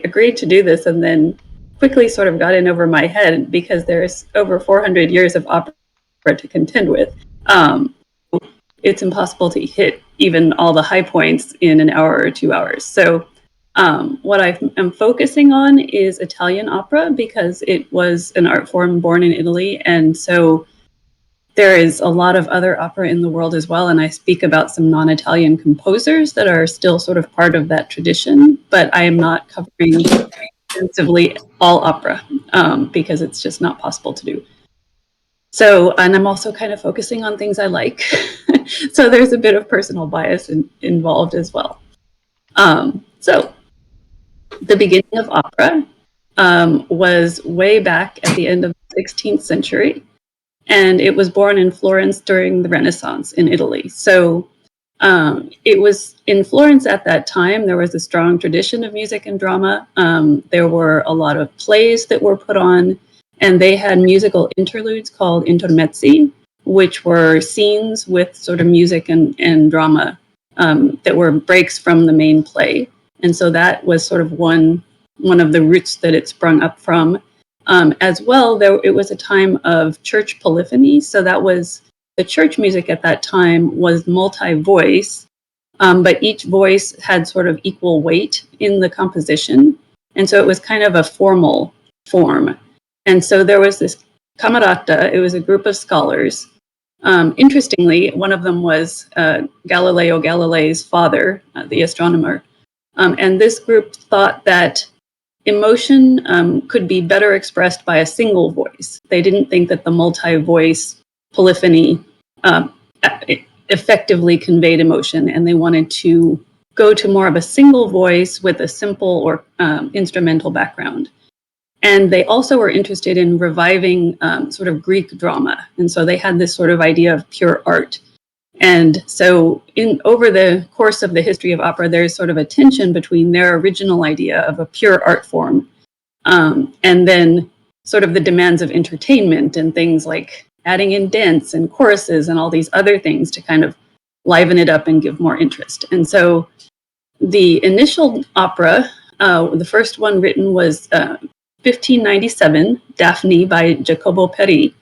agreed to do this and then quickly sort of got in over my head because there's over 400 years of opera to contend with. It's impossible to hit even all the high points in an hour or 2 hours. So what I am focusing on is Italian opera because it was an art form born in Italy. And so there is a lot of other opera in the world as well. And I speak about some non-Italian composers that are still sort of part of that tradition, but I am not covering extensively all opera because it's just not possible to do. So, and I'm also kind of focusing on things I like. So there's a bit of personal bias involved as well. So the beginning of opera was way back at the end of the 16th century, and it was born in Florence during the Renaissance in Italy. So it was in Florence at that time. There was a strong tradition of music and drama. There were a lot of plays that were put on, and they had musical interludes called intermezzi, which were scenes with sort of music and drama that were breaks from the main play. And so that was sort of one of the roots that it sprung up from. As well, it was a time of church polyphony. So that was the church music at that time was multi-voice, but each voice had sort of equal weight in the composition. And so it was kind of a formal form. And so there was this camerata, it was a group of scholars. Interestingly, one of them was Galileo Galilei's father, the astronomer. And this group thought that emotion could be better expressed by a single voice. They didn't think that the multi-voice polyphony effectively conveyed emotion, and they wanted to go to more of a single voice with a simple or instrumental background. And they also were interested in reviving sort of Greek drama. And so they had this sort of idea of pure art. And so over the course of the history of opera, there's sort of a tension between their original idea of a pure art form and then sort of the demands of entertainment and things like adding in dance and choruses and all these other things to kind of liven it up and give more interest. And so the initial opera, the first one written was 1597, Daphne by Jacopo Peri.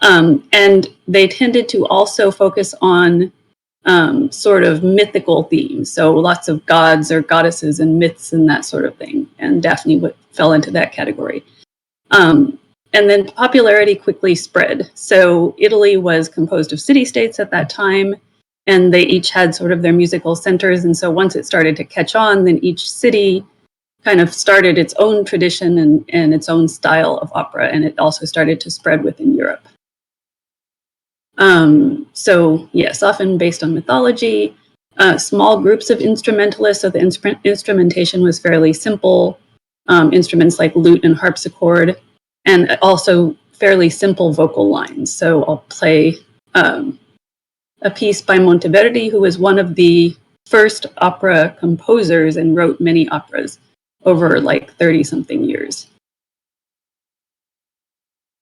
And they tended to also focus on sort of mythical themes. So lots of gods or goddesses and myths and that sort of thing. And Daphne fell into that category. And then popularity quickly spread. So Italy was composed of city-states at that time, and they each had sort of their musical centers. And so once it started to catch on, then each city kind of started its own tradition and its own style of opera, and it also started to spread within Europe. So yes, often based on mythology, small groups of instrumentalists, so the instrumentation was fairly simple, instruments like lute and harpsichord, and also fairly simple vocal lines. So I'll play a piece by Monteverdi, who was one of the first opera composers and wrote many operas over like 30-something years.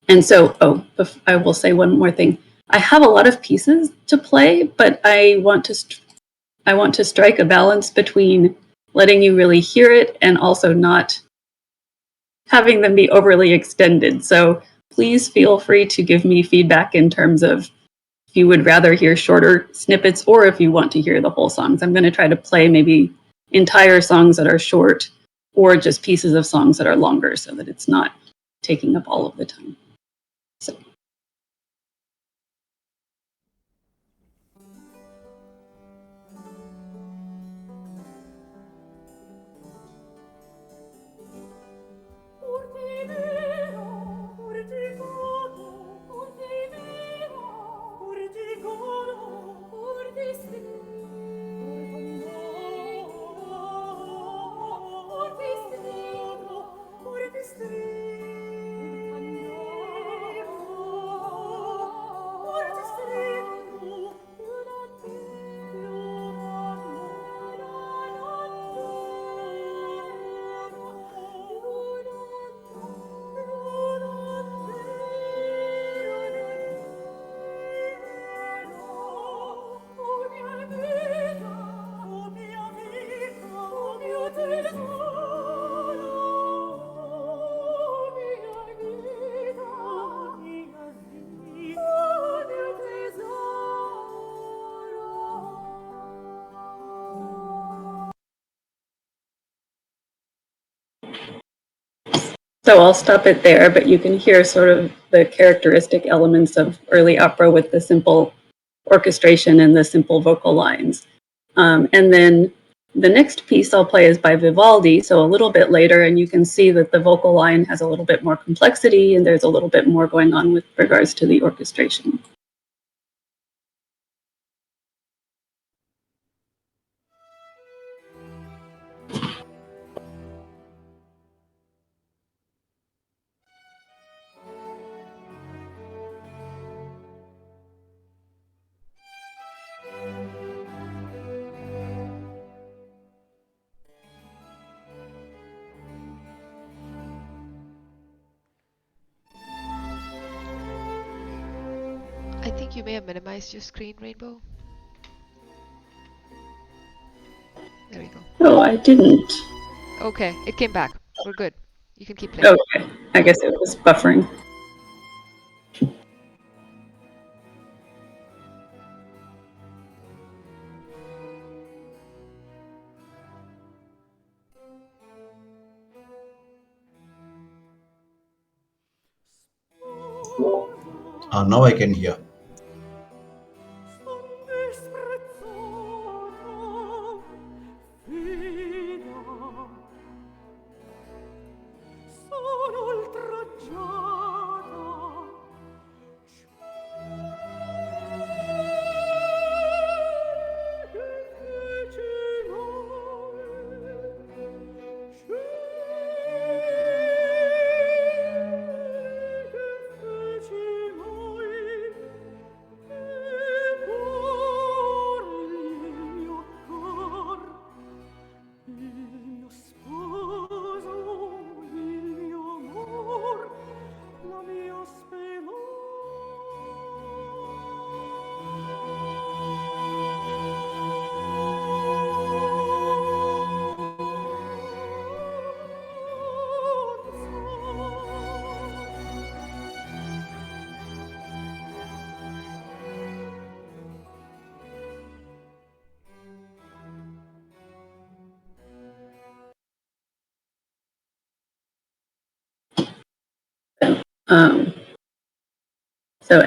And so, I will say one more thing. I have a lot of pieces to play, but I want to strike a balance between letting you really hear it and also not having them be overly extended. So please feel free to give me feedback in terms of if you would rather hear shorter snippets or if you want to hear the whole songs. I'm going to try to play maybe entire songs that are short or just pieces of songs that are longer so that it's not taking up all of the time. So. So I'll stop it there, but you can hear sort of the characteristic elements of early opera with the simple orchestration and the simple vocal lines. And then the next piece I'll play is by Vivaldi, so a little bit later, and you can see that the vocal line has a little bit more complexity and there's a little bit more going on with regards to the orchestration. I think you may have minimized your screen, Rainbow. There we go. Oh, I didn't. Okay, it came back. We're good. You can keep playing. Okay, I guess it was buffering. Now I can hear.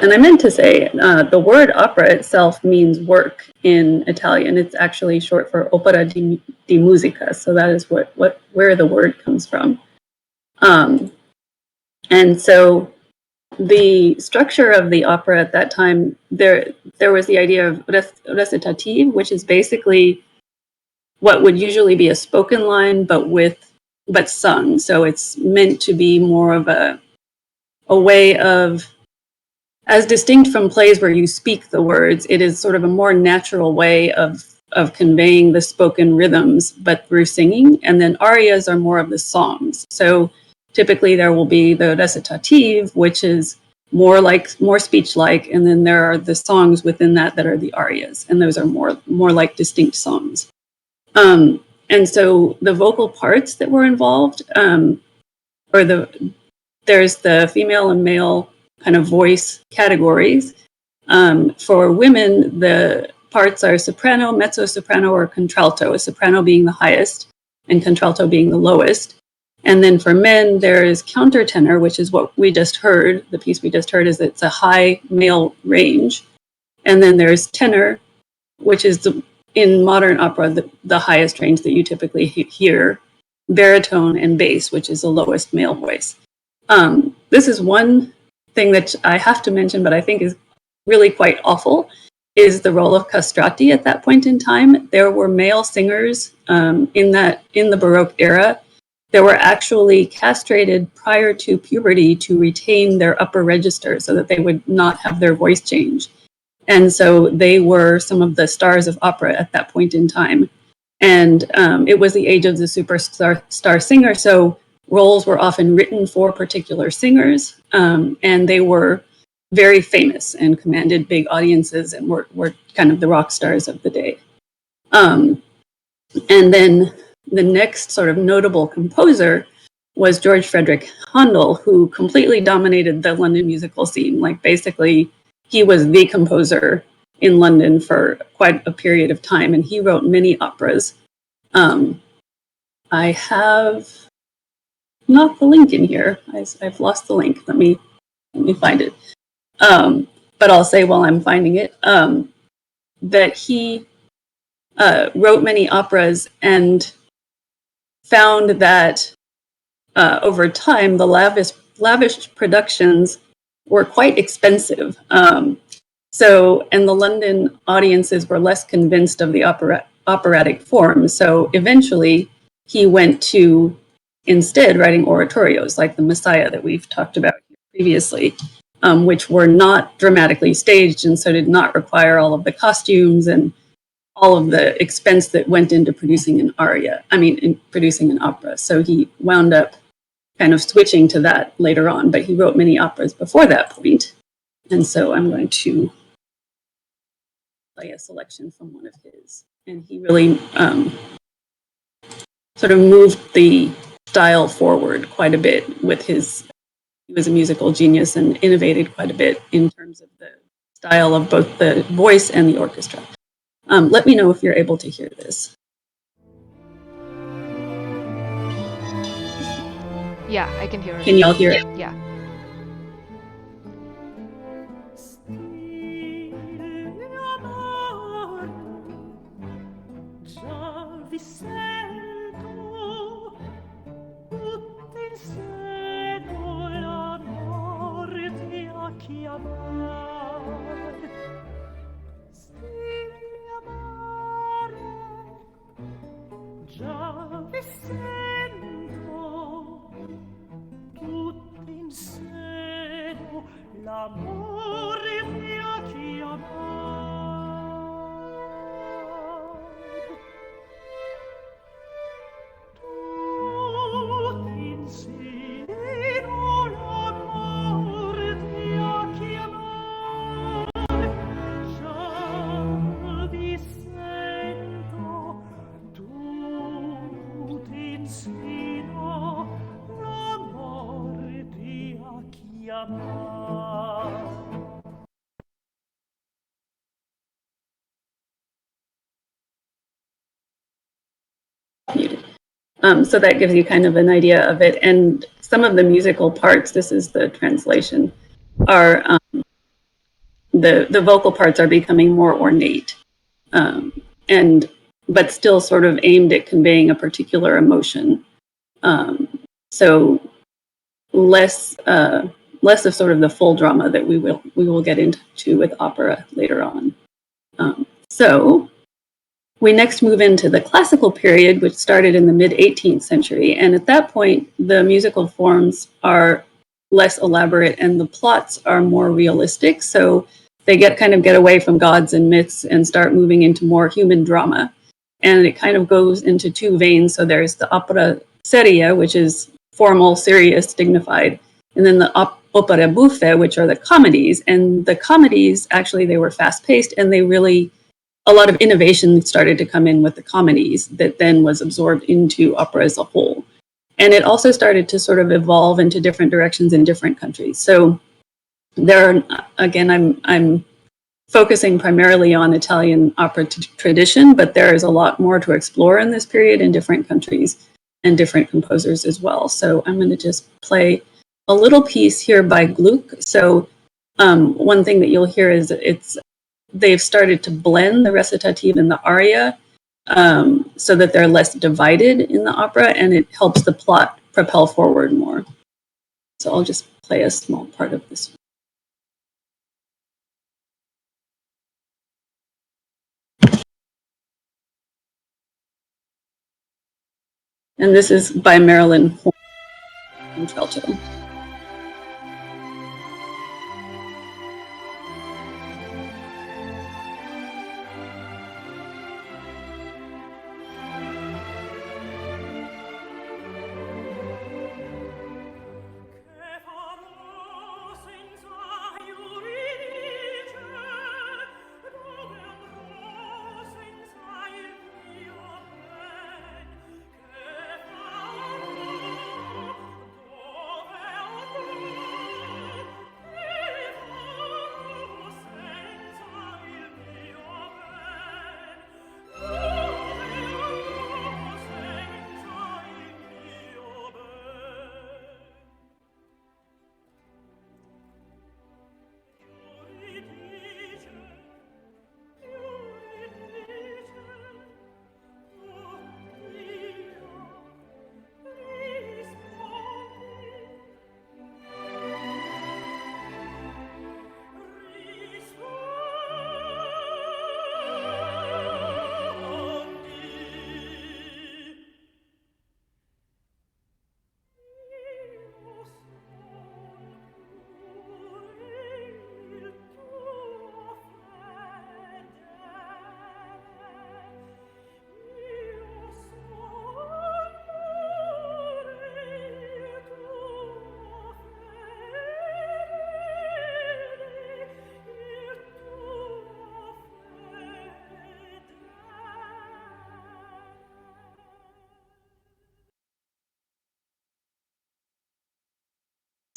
And I meant to say, the word opera itself means work in Italian. It's actually short for opera di musica. So that is where the word comes from. And so the structure of the opera at that time, there was the idea of recitative, which is basically what would usually be a spoken line, but sung. So it's meant to be more of a way of, as distinct from plays where you speak the words, it is sort of a more natural way of conveying the spoken rhythms, but through singing. And then arias are more of the songs. So typically there will be the recitative, which is more speech-like, and then there are the songs within that are the arias, and those are more like distinct songs. And so the vocal parts that were involved, there's the female and male kind of voice categories. For women, the parts are soprano, mezzo-soprano, or contralto, a soprano being the highest and contralto being the lowest. And then for men, there is countertenor, which is what we just heard. The piece we just heard is it's a high male range. And then there's tenor, which is in modern opera, the highest range that you typically hear, baritone, and bass, which is the lowest male voice. This is one thing that I have to mention, but I think is really quite awful, is the role of castrati at that point in time. There were male singers in the Baroque era that were actually castrated prior to puberty to retain their upper register so that they would not have their voice change. And so they were some of the stars of opera at that point in time. And it was the age of the superstar singer, so roles were often written for particular singers, and they were very famous and commanded big audiences and were kind of the rock stars of the day. And then the next sort of notable composer was George Frederick Handel, who completely dominated the London musical scene. Like basically, he was the composer in London for quite a period of time, and he wrote many operas. I have not the link in here. I've lost the link. Let me find it. But I'll say while I'm finding it that he wrote many operas and found that over time the lavish productions were quite expensive. And the London audiences were less convinced of the operatic form. So eventually he went to instead writing oratorios like the Messiah that we've talked about previously, which were not dramatically staged and so did not require all of the costumes and all of the expense that went into producing an aria, in producing an opera. So he wound up kind of switching to that later on, but he wrote many operas before that point. And so I'm going to play a selection from one of his. And he really sort of moved the style forward quite a bit with his, he was a musical genius and innovated quite a bit in terms of the style of both the voice and the orchestra. Let me know if you're able to hear this. Yeah, I can hear it. Can y'all hear it? Yeah. L'amore mi ha chiamato. Tutto insieme l'amore ti ha chiamato. Già vi sento, tutto insieme l'amore ti ha chiamato. So that gives you kind of an idea of it. And some of the musical parts, this is the translation, are the vocal parts are becoming more ornate, but still sort of aimed at conveying a particular emotion. So less of sort of the full drama that we will get into with opera later on. So we next move into the classical period, which started in the mid-18th century. And at that point, the musical forms are less elaborate and the plots are more realistic. So they get away from gods and myths and start moving into more human drama. And it kind of goes into two veins. So there's the opera seria, which is formal, serious, dignified. And then the opera buffe, which are the comedies. And the comedies, actually, they were fast-paced and they really, a lot of innovation started to come in with the comedies that then was absorbed into opera as a whole. And it also started to sort of evolve into different directions in different countries. So there are, again, I'm focusing primarily on Italian opera tradition, but there is a lot more to explore in this period in different countries and different composers as well. So I'm going to just play a little piece here by Gluck. So one thing that you'll hear is they've started to blend the recitative and the aria so that they're less divided in the opera, and it helps the plot propel forward more. So I'll just play a small part of this. And this is by Marilyn Felto.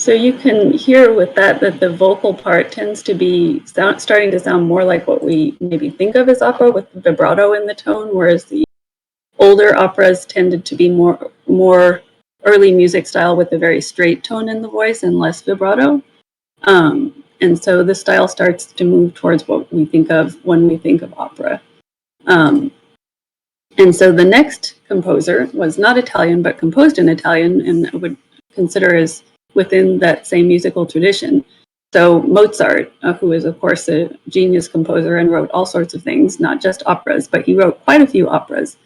So you can hear with that the vocal part tends to be starting to sound more like what we maybe think of as opera, with vibrato in the tone, whereas the older operas tended to be more early music style with a very straight tone in the voice and less vibrato. And so the style starts to move towards what we think of when we think of opera. Um, and so the next composer was not Italian, but composed in Italian, and I would consider as within that same musical tradition. So Mozart, who is of course a genius composer and wrote all sorts of things, not just operas, but he wrote quite a few operas.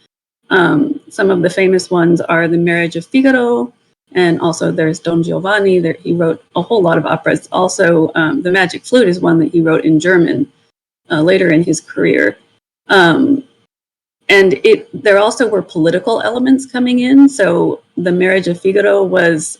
Some of the famous ones are The Marriage of Figaro, and also there's Don Giovanni. There, he wrote a whole lot of operas. Also, The Magic Flute is one that he wrote in German later in his career. And there also were political elements coming in. So The Marriage of Figaro was,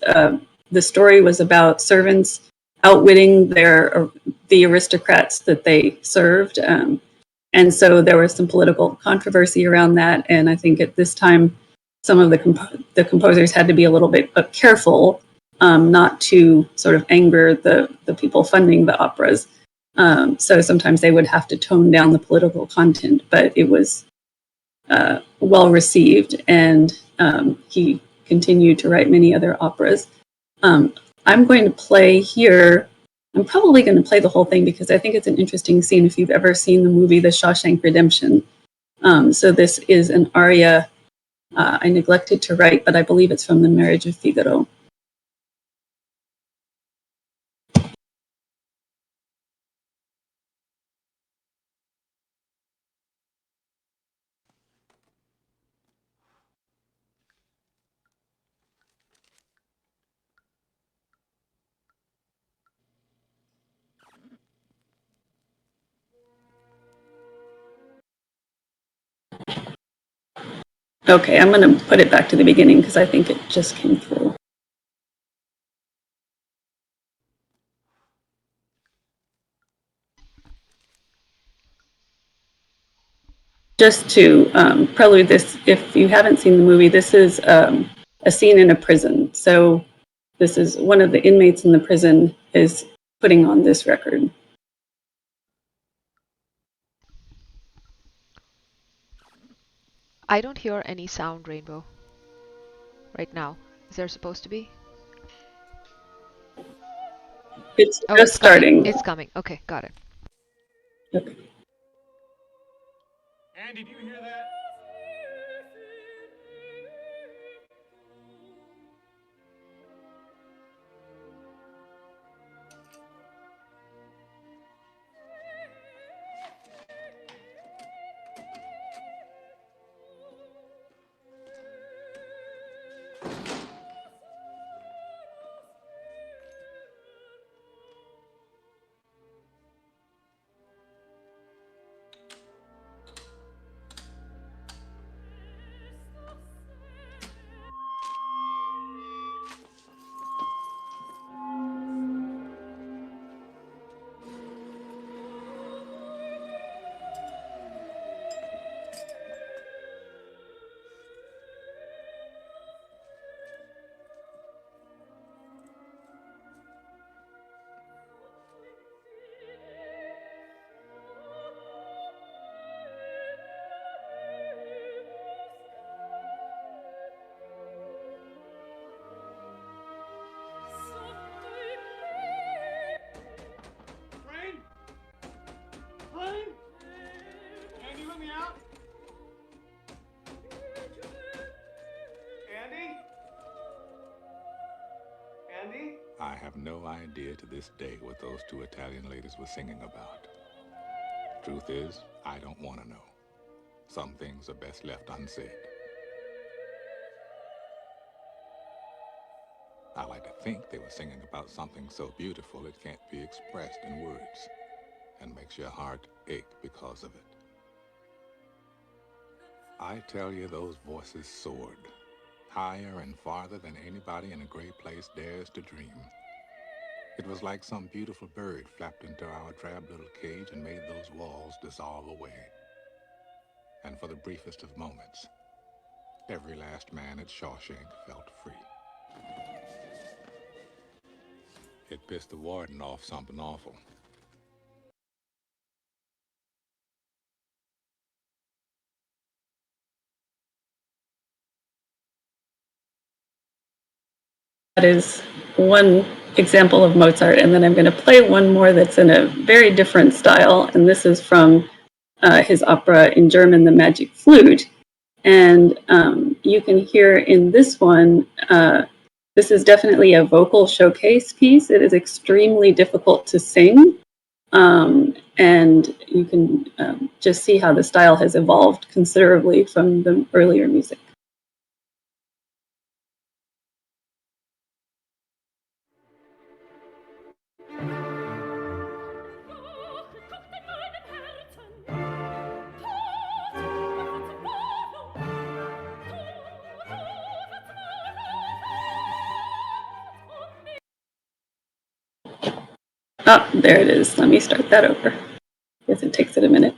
the story was about servants outwitting the aristocrats that they served. And so there was some political controversy around that. And I think at this time, some of the composers had to be a little bit careful not to sort of anger the people funding the operas. So sometimes they would have to tone down the political content, but it was well received, and he continued to write many other operas. I'm going to play here. I'm probably going to play the whole thing because I think it's an interesting scene if you've ever seen the movie The Shawshank Redemption. So this is an aria I neglected to write, but I believe it's from The Marriage of Figaro. Okay, I'm going to put it back to the beginning because I think it just came through. Just to prelude this, if you haven't seen the movie, this is a scene in a prison. So this is one of the inmates in the prison is putting on this record. I don't hear any sound, Rainbow, right now. Is there supposed to be? It's Oh, just it's coming. starting. It's coming. Okay, got it. Okay. Andy, do you hear that? Rain? Rain? Andy, let me out. Andy? Andy? I have no idea to this day what those two Italian ladies were singing about. Truth is, I don't want to know. Some things are best left unsaid. I like to think they were singing about something so beautiful it can't be expressed in words, and makes your heart ache because of it. I tell you, those voices soared, higher and farther than anybody in a great place dares to dream. It was like some beautiful bird flapped into our drab little cage and made those walls dissolve away. And for the briefest of moments, every last man at Shawshank felt free. It pissed the warden off something awful. That is one example of Mozart, and then I'm going to play one more that's in a very different style, and this is from his opera in German, The Magic Flute. And you can hear in this one, this is definitely a vocal showcase piece. It is extremely difficult to sing, and you can just see how the style has evolved considerably from the earlier music. Oh, there it is. Let me start that over. Guess it takes it a minute.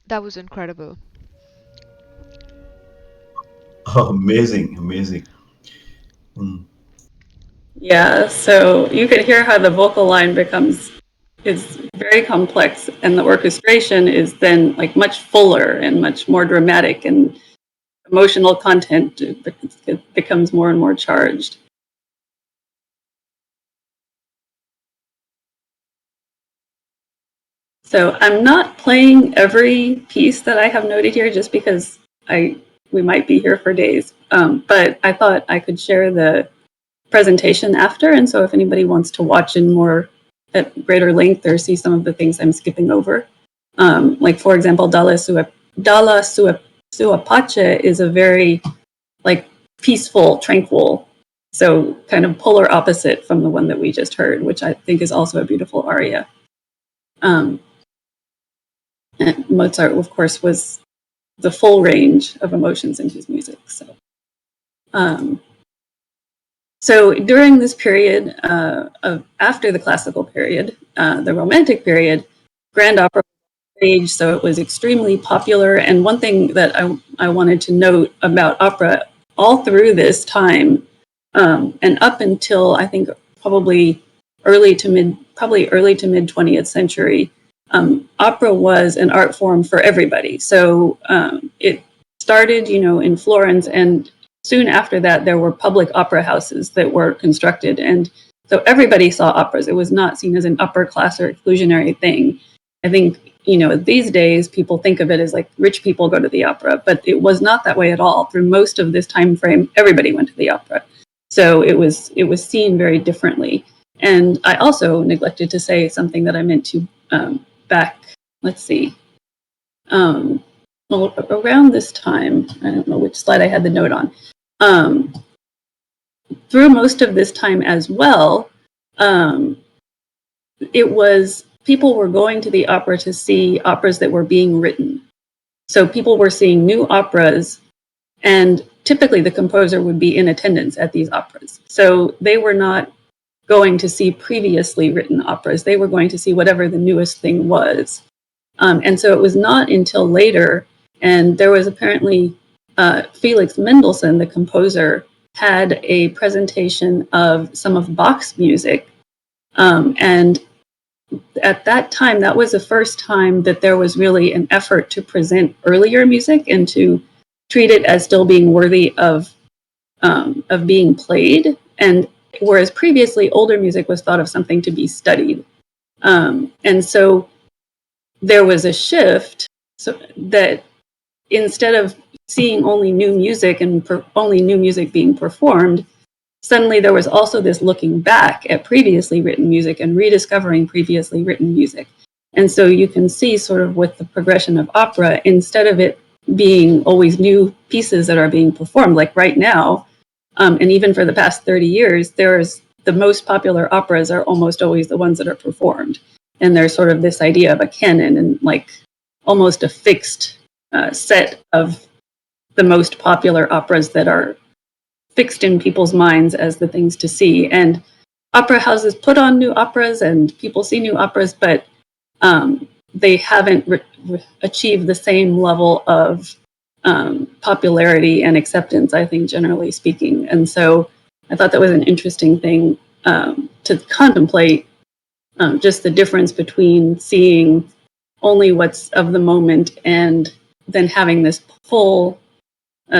That was incredible. Oh, amazing, amazing. Mm. Yeah, so you could hear how the vocal line is very complex, and the orchestration is then like much fuller and much more dramatic, and emotional content it becomes more and more charged. So I'm not playing every piece that I have noted here just because we might be here for days. But I thought I could share the presentation after, and so if anybody wants to watch in more at greater length or see some of the things I'm skipping over, like for example, Dalla Sua Pace is a very like peaceful, tranquil. So kind of polar opposite from the one that we just heard, which I think is also a beautiful aria. And Mozart, of course, was the full range of emotions in his music. So during this period of after the classical period, the Romantic period, grand opera was staged, so it was extremely popular. And one thing that I wanted to note about opera all through this time, and up until I think probably early to mid 20th century, opera was an art form for everybody. So it started, in Florence, and soon after that, there were public opera houses that were constructed, and so everybody saw operas. It was not seen as an upper class or exclusionary thing. I think, these days people think of it as like rich people go to the opera, but it was not that way at all. Through most of this time frame, everybody went to the opera. So it was seen very differently. And I also neglected to say something that I meant to back, let's see, well, around this time, I don't know which slide I had the note on, through most of this time as well, it was, people were going to the opera to see operas that were being written. So people were seeing new operas, and typically the composer would be in attendance at these operas. So they were not going to see previously written operas. They were going to see whatever the newest thing was. And so it was not until later, and there was apparently Felix Mendelssohn, the composer, had a presentation of some of Bach's music. And at that time, that was the first time that there was really an effort to present earlier music and to treat it as still being worthy of being played. And whereas previously older music was thought of something to be studied. And so there was a shift so that instead of seeing only new music and only new music being performed, suddenly there was also this looking back at previously written music and rediscovering previously written music. And so you can see sort of with the progression of opera, instead of it being always new pieces that are being performed, like right now, and even for the past 30 years, the most popular operas are almost always the ones that are performed. And there's sort of this idea of a canon and like almost a fixed set of the most popular operas that are fixed in people's minds as the things to see. And opera houses put on new operas and people see new operas, but they haven't achieved the same level of popularity and acceptance, I think, generally speaking. And so I thought that was an interesting thing to contemplate, just the difference between seeing only what's of the moment and then having this full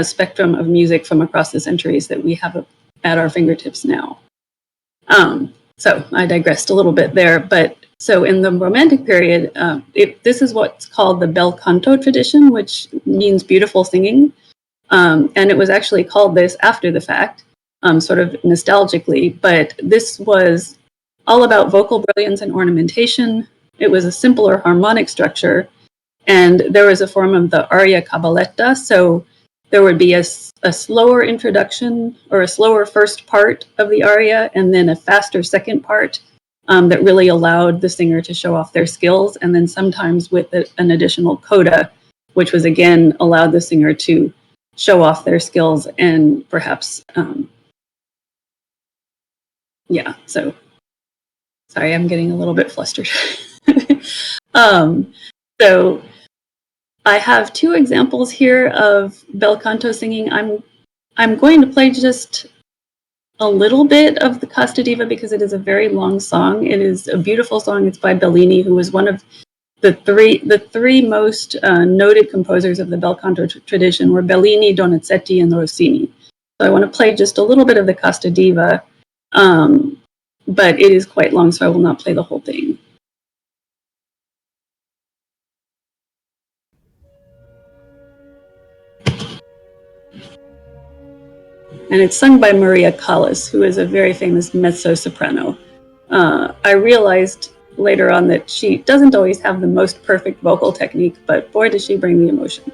spectrum of music from across the centuries that we have at our fingertips now. So I digressed a little bit there, but so in the Romantic period, this is what's called the bel canto tradition, which means beautiful singing. And it was actually called this after the fact, sort of nostalgically, but this was all about vocal brilliance and ornamentation. It was a simpler harmonic structure, and there was a form of the aria cabaletta, so there would be a slower introduction or a slower first part of the aria and then a faster second part that really allowed the singer to show off their skills, and then sometimes with an additional coda, which was again allowed the singer to show off their skills and perhaps, so sorry, I'm getting a little bit flustered. So I have two examples here of bel canto singing. I'm going to play just a little bit of the Casta Diva because it is a very long song. It is a beautiful song. It's by Bellini, who was one of the three most noted composers of the bel canto tradition were Bellini, Donizetti, and Rossini. So I want to play just a little bit of the Casta Diva, but it is quite long, so I will not play the whole thing. And it's sung by Maria Callas, who is a very famous mezzo-soprano. I realized later on that she doesn't always have the most perfect vocal technique, but boy, does she bring the emotion.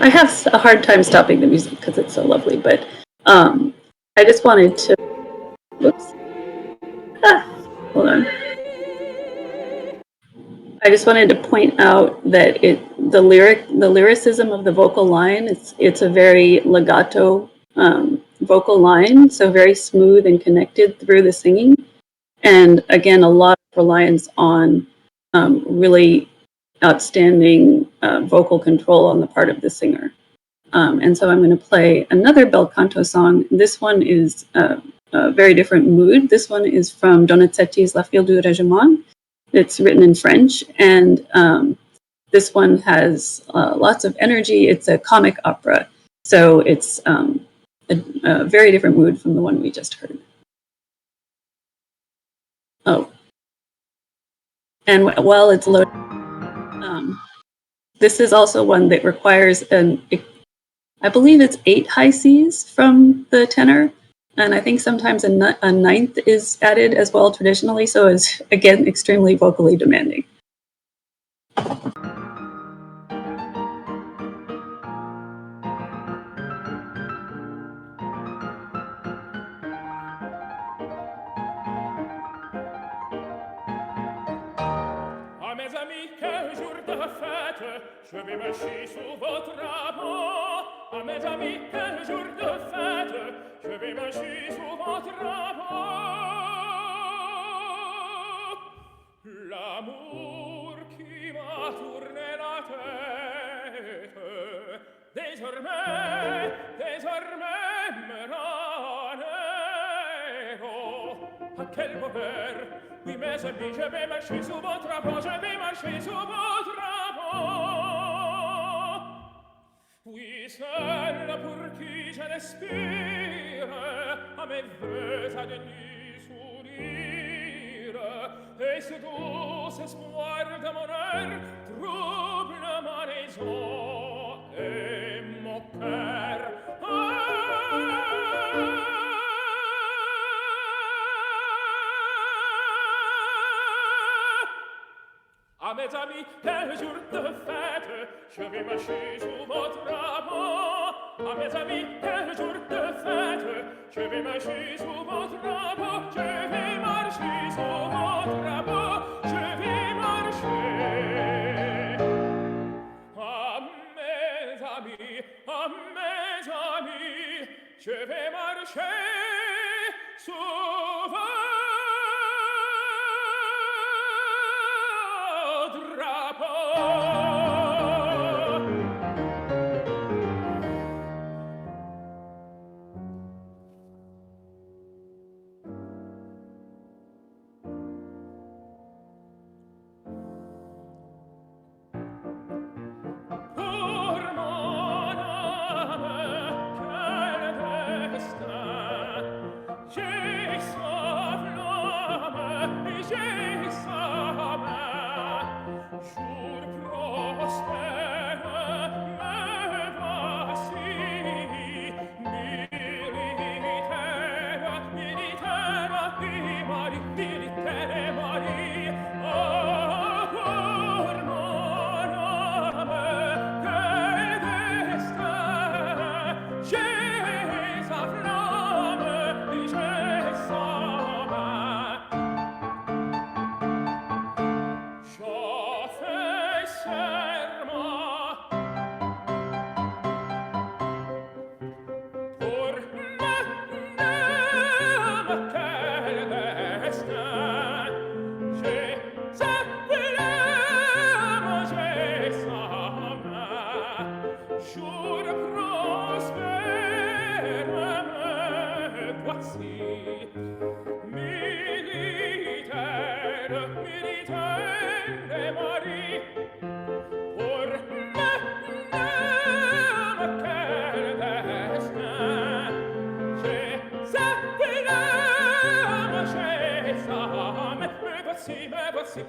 I have a hard time stopping the music because it's so lovely, but I just wanted to. Whoops. Hold on. I just wanted to point out that the lyricism of the vocal line, it's a very legato vocal line, so very smooth and connected through the singing, and again, a lot of reliance on really outstanding vocal control on the part of the singer. And so I'm going to play another bel canto song. This one is a very different mood. This one is from Donizetti's La Fille du Régiment. It's written in French, and this one has lots of energy. It's a comic opera, so it's a very different mood from the one we just heard. Oh, and while it's loading, this is also one that requires I believe it's 8 high Cs from the tenor, and I think sometimes a ninth is added as well traditionally, so it's, again, extremely vocally demanding. À mes amis, quel jour de fête, je vais marcher sous votre drapeau. À mes amis, quel jour de fête, je vais marcher sous votre drapeau. L'amour qui m'a tourné la tête, désormais me rend héros. Ah, quel bonheur! Oui, mes amis, je vais marcher sous votre drapeau, je vais marcher sous votre drapeau. Oui, celle pour qui je respire, à mes voeux à demi sourire, et ce doux espoir de bonheur trouble ma raison et mon cœur. À mes amis, quel jour de fête, je vais marcher sous votre drapeau. À mes amis, quel jour de fête, je vais marcher sous votre drapeau. Je vais marcher sous votre drapeau. Je vais marcher. À mes amis, je vais marcher sous votre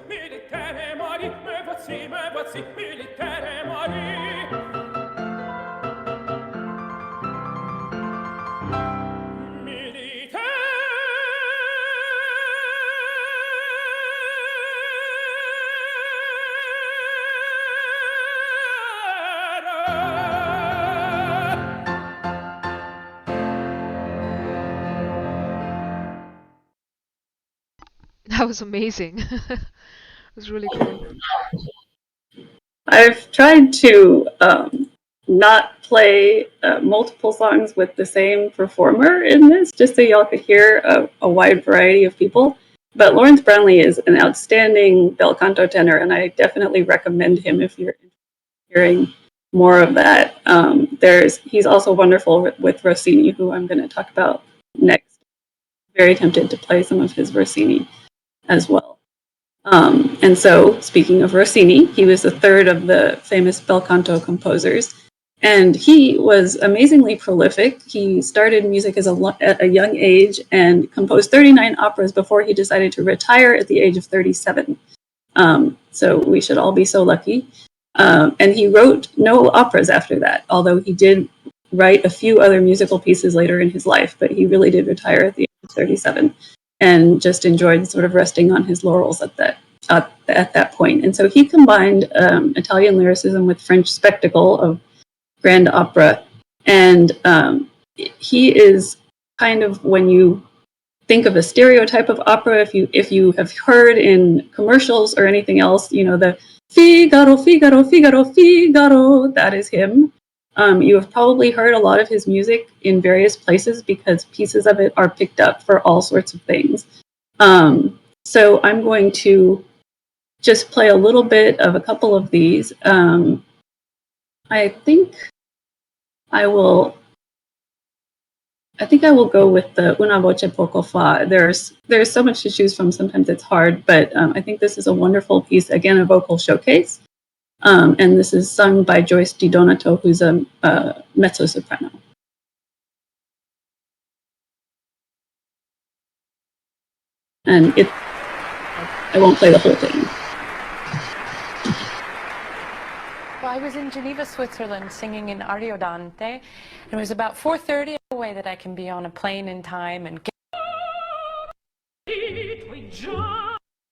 militaire mori, me voici, militaire mori. Militaire That was amazing. It was really cool. I've tried to not play multiple songs with the same performer in this, just so y'all could hear a wide variety of people. But Lawrence Brownlee is an outstanding bel canto tenor, and I definitely recommend him if you're hearing more of that. He's also wonderful with Rossini, who I'm going to talk about next. Very tempted to play some of his Rossini as well. And so, speaking of Rossini, he was the third of the famous bel canto composers, and he was amazingly prolific. He started music at a young age and composed 39 operas before he decided to retire at the age of 37. So we should all be so lucky. And he wrote no operas after that, although he did write a few other musical pieces later in his life, but he really did retire at the age of 37 and just enjoyed sort of resting on his laurels at that point. And so he combined Italian lyricism with French spectacle of grand opera. And he is kind of, when you think of a stereotype of opera, if you have heard in commercials or anything else, the Figaro, Figaro, Figaro, Figaro, that is him. You have probably heard a lot of his music in various places because pieces of it are picked up for all sorts of things. So I'm going to just play a little bit of a couple of these. I think I will go with the Una voce poco fa. There's so much to choose from. Sometimes it's hard, but I think this is a wonderful piece. Again, a vocal showcase. And this is sung by Joyce Di Donato, who's a mezzo-soprano. And I won't play the whole thing. Well, I was in Geneva, Switzerland, singing in Ariodante. And it was about 4:30 away that I can be on a plane in time and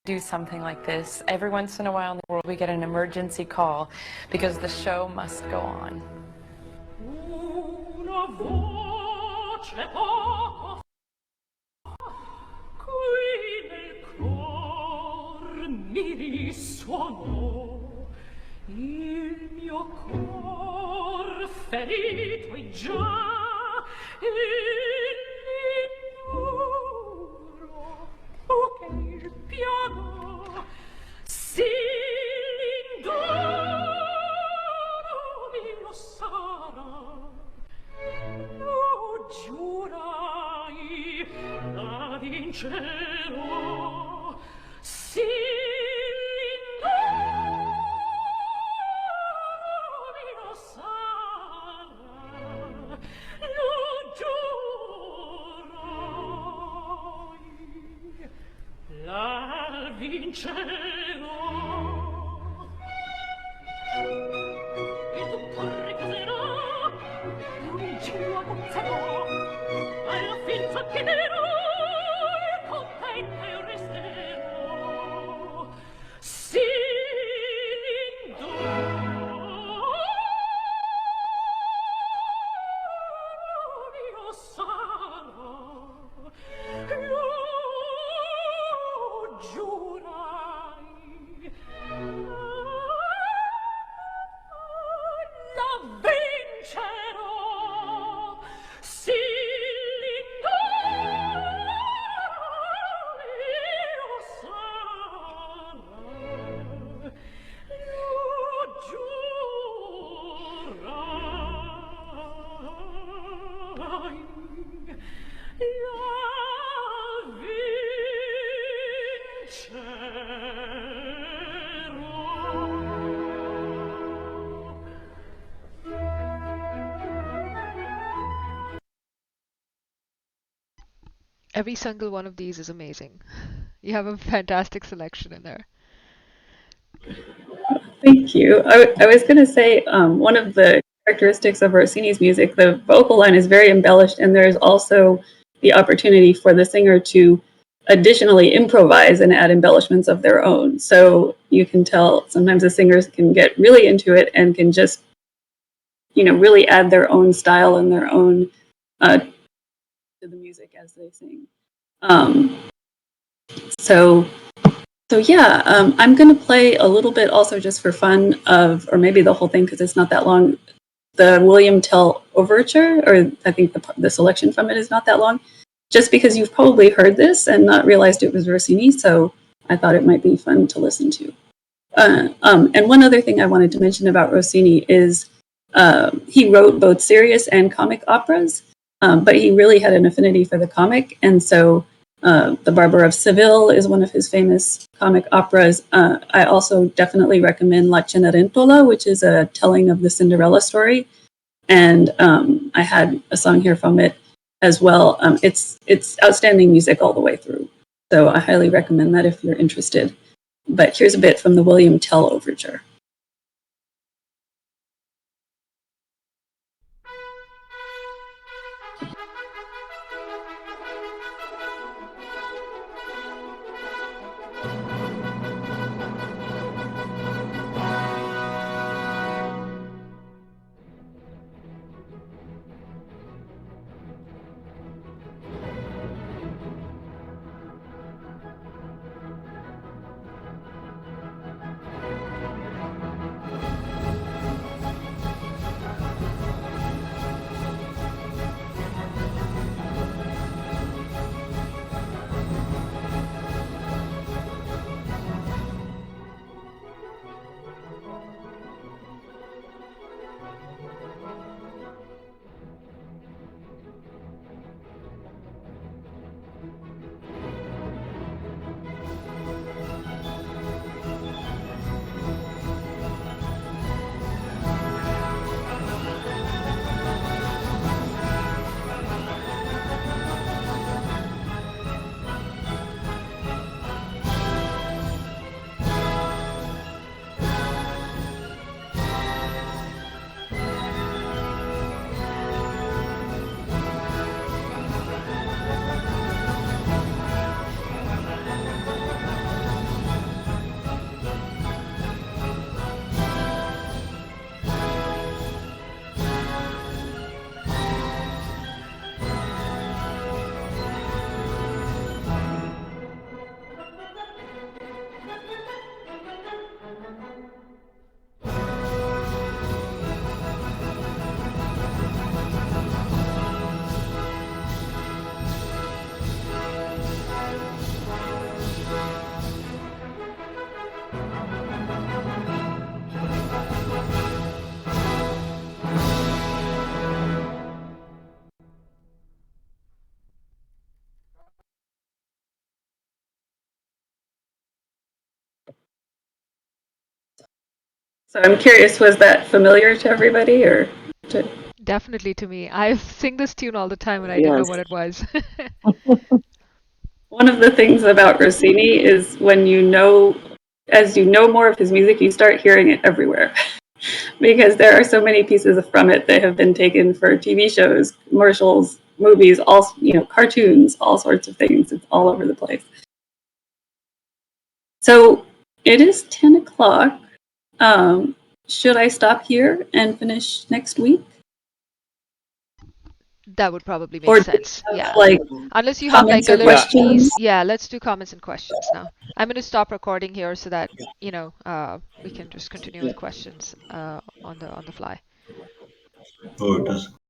do something like this. Every once in a while in the world we get an emergency call because the show must go on. Una voce poco qui nel cor mi risuonò, il mio cor ferito è già che il piano si l'indoro mi lo sarà. Lo giurai, la vincerò, si l'indoro mi lo sarà. Lo giurai, la vincerò. E tu corri caserò, luigi a bozzerò, alla fin sacchiterò, e contento resterò. Si l'indoro mio sarà, lo giurai, la vincerò, si l'indoro mio sarà, lo giurai, la vincerò. Every single one of these is amazing. You have a fantastic selection in there. Thank you. I was going to say one of the characteristics of Rossini's music, the vocal line is very embellished, and there's also the opportunity for the singer to additionally improvise and add embellishments of their own. So you can tell sometimes the singers can get really into it and can just, really add their own style and their own to the music as they sing. So So yeah, I'm going to play a little bit also just for fun of, or maybe the whole thing because it's not that long, the William Tell Overture, or I think the selection from it is not that long, just because you've probably heard this and not realized it was Rossini, so I thought it might be fun to listen to. And one other thing I wanted to mention about Rossini is he wrote both serious and comic operas, but he really had an affinity for the comic, and so The Barber of Seville is one of his famous comic operas. I also definitely recommend La Cenerentola, which is a telling of the Cinderella story, and I had a song here from it as well. It's outstanding music all the way through, so I highly recommend that if you're interested. But here's a bit from the William Tell Overture. So I'm curious, was that familiar to everybody, or to... Definitely to me. I sing this tune all the time and I didn't know Yes. what it was. One of the things about Rossini is when as you know more of his music, you start hearing it everywhere. Because there are so many pieces from it that have been taken for TV shows, commercials, movies, all cartoons, all sorts of things. It's all over the place. So it is 10 o'clock. Should I stop here and finish next week? That would probably Or make do you sense. have, Yeah. like, Unless you have like comments a or little questions? piece. Yeah, let's do comments and questions now. I'm going to stop recording here so that, we can just continue with questions on the fly. Oh, it is